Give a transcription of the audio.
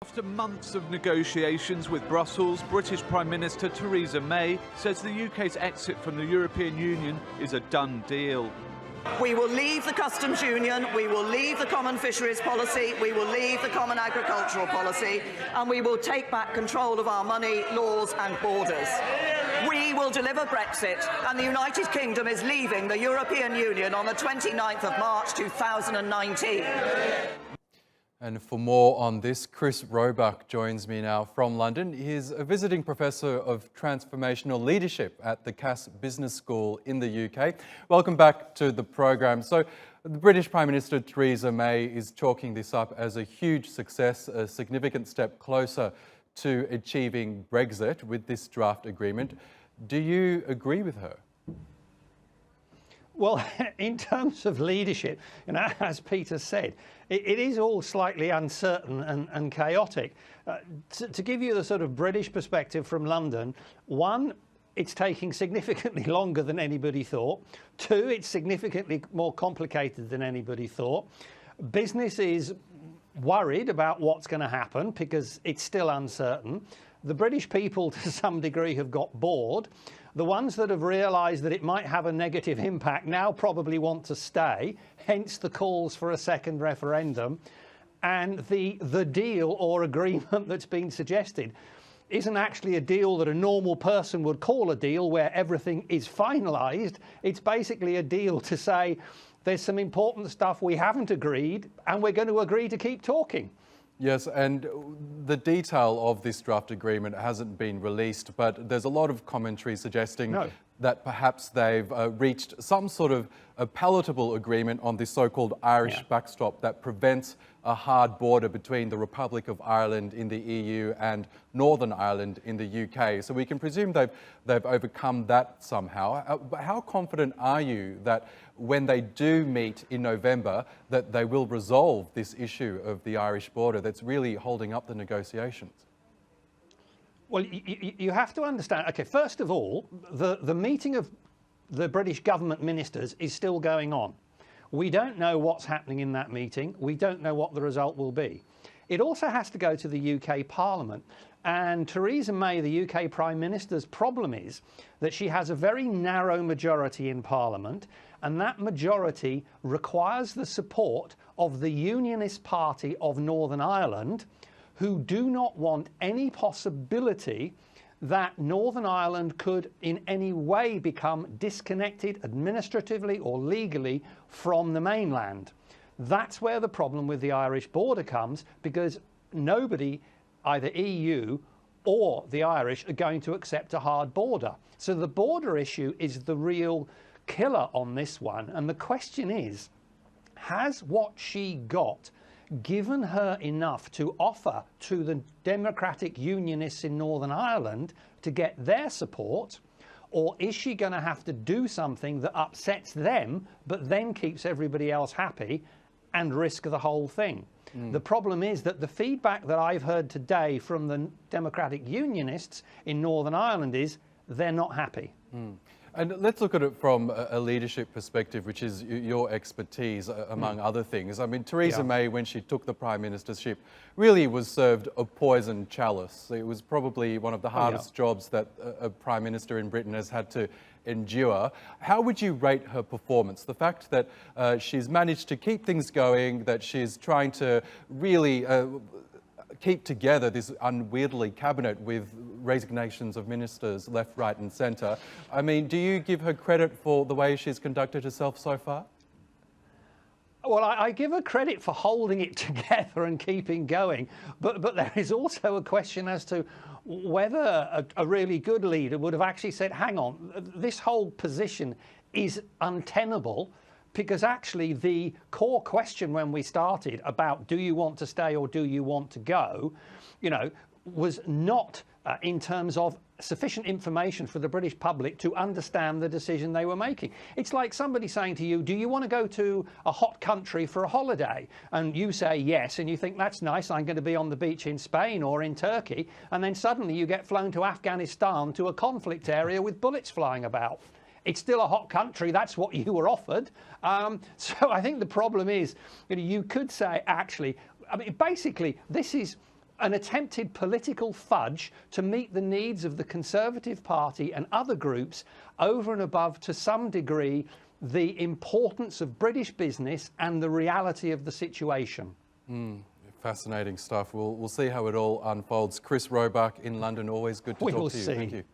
After months of negotiations with Brussels, British Prime Minister Theresa May says the UK's exit from the European Union is a done deal. We will leave the customs union, we will leave the common fisheries policy, we will leave the common agricultural policy, and we will take back control of our money, laws and borders. We will deliver Brexit, and the United Kingdom is leaving the European Union on the 29th of March 2019. And for more on this, Chris Roebuck joins me now from London. He's a visiting professor of transformational leadership at the Cass Business School in the UK. Welcome back to the program. So the British Prime Minister Theresa May is chalking this up as a huge success, a significant step closer to achieving Brexit with this draft agreement. Do you agree with her? Well, in terms of leadership, as Peter said, it is all slightly uncertain and chaotic. To give you the sort of British perspective from London, one, it's taking significantly longer than anybody thought. Two, it's significantly more complicated than anybody thought. Business is worried about what's going to happen because it's still uncertain. The British people, to some degree, have got bored. The ones that have realised that it might have a negative impact now probably want to stay, hence the calls for a second referendum. And the deal or agreement that's been suggested isn't actually a deal that a normal person would call a deal where everything is finalised. It's basically a deal to say there's some important stuff we haven't agreed and we're going to agree to keep talking. Yes, and the detail of this draft agreement hasn't been released, but there's a lot of commentary suggesting that perhaps they've reached some sort of a palatable agreement on this so-called Irish backstop that prevents a hard border between the Republic of Ireland in the EU and Northern Ireland in the UK. So we can presume they've overcome that somehow. But how confident are you that when they do meet in November, that they will resolve this issue of the Irish border that's really holding up the negotiations? Well, you have to understand, OK, first of all, the meeting of the British government ministers is still going on. We don't know what's happening in that meeting. We don't know what the result will be. It also has to go to the UK Parliament. And Theresa May, the UK Prime Minister's problem is that she has a very narrow majority in Parliament, and that majority requires the support of the Unionist Party of Northern Ireland, who do not want any possibility that Northern Ireland could in any way become disconnected administratively or legally from the mainland. That's where the problem with the Irish border comes, because nobody, either EU or the Irish, are going to accept a hard border. So the border issue is the real killer on this one. And the question is, has what she got given her enough to offer to the Democratic Unionists in Northern Ireland to get their support, or is she going to have to do something that upsets them but then keeps everybody else happy and risk the whole thing? The problem is that the feedback that I've heard today from the Democratic Unionists in Northern Ireland is they're not happy. And let's look at it from a leadership perspective, which is your expertise, among other things. I mean, Theresa May, when she took the Prime Ministership, really was served a poisoned chalice. It was probably one of the hardest jobs that a Prime Minister in Britain has had to endure. How would you rate her performance? The fact that she's managed to keep things going, that she's trying to really keep together this unwieldy cabinet with resignations of ministers left, right and centre. I mean, do you give her credit for the way she's conducted herself so far? Well, I give her credit for holding it together and keeping going, but there is also a question as to whether a really good leader would have actually said, hang on, this whole position is untenable, because actually the core question when we started about do you want to stay or do you want to go, was not in terms of sufficient information for the British public to understand the decision they were making. It's like somebody saying to you, do you want to go to a hot country for a holiday? And you say yes, and you think that's nice, I'm going to be on the beach in Spain or in Turkey, and then suddenly you get flown to Afghanistan, to a conflict area with bullets flying about. It's still a hot country, that's what you were offered. So I think the problem is, you could say, actually, I mean, basically, this is an attempted political fudge to meet the needs of the Conservative Party and other groups over and above, to some degree, the importance of British business and the reality of the situation. Fascinating stuff. We'll see how it all unfolds. Chris Roebuck in London, always good to talk to you. See. Thank you.